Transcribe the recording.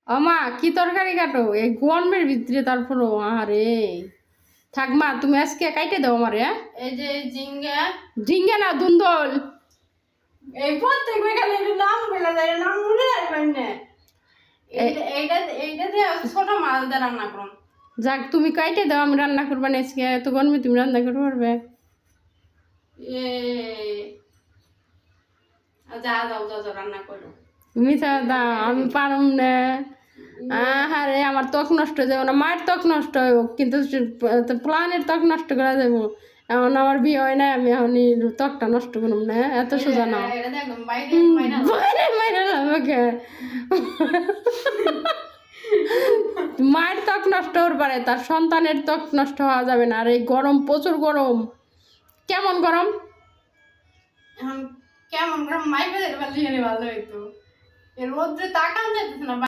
ও মা কি তরকারি কাটো এই গরমের ভিতরে তারপরও আরে থাক মা তুমি আজকে কাইটে দাও আমারে হ্যাঁ এই যে ঝিঙ্গা ঝিঙ্গা না দুন্দল এই প্রত্যেক বেকালে নাম বলে দেয় নাম মনে রাখবেন না এইটা এইটা দিয়ে ছোট মাছ দিয়ে রান্না করুন যাক তুমি কাইটে দাও আমি রান্না করবা না আজকে এত গরমে তুমি রান্না করতে পারবে এ যা যাও যা যাও রান্না করো মিঠা দা আমি পারুম না আহারে আমার ত্বক নষ্ট হয়ে যাবো না মায়ের ত্বক নষ্ট হইব কিন্তু প্লানের ত্বক নষ্ট করা যাবো এখন আমার বিয়ে হয় না আমি এখন ত্বকটা নষ্ট করুম না এত সোজা না এটা একদম বাইরে মাইনা বাইরে বাইরে আমাকে মায়ের ত্বক নষ্ট হতে পারে তার সন্তানের ত্বক নষ্ট হওয়া যাবে না আর এই গরম প্রচুর গরম কেমন গরম এখন কেমন করে মাইকে যেতে পারলে ভালো হইতো এর মধ্যে তাকান যেতেছে না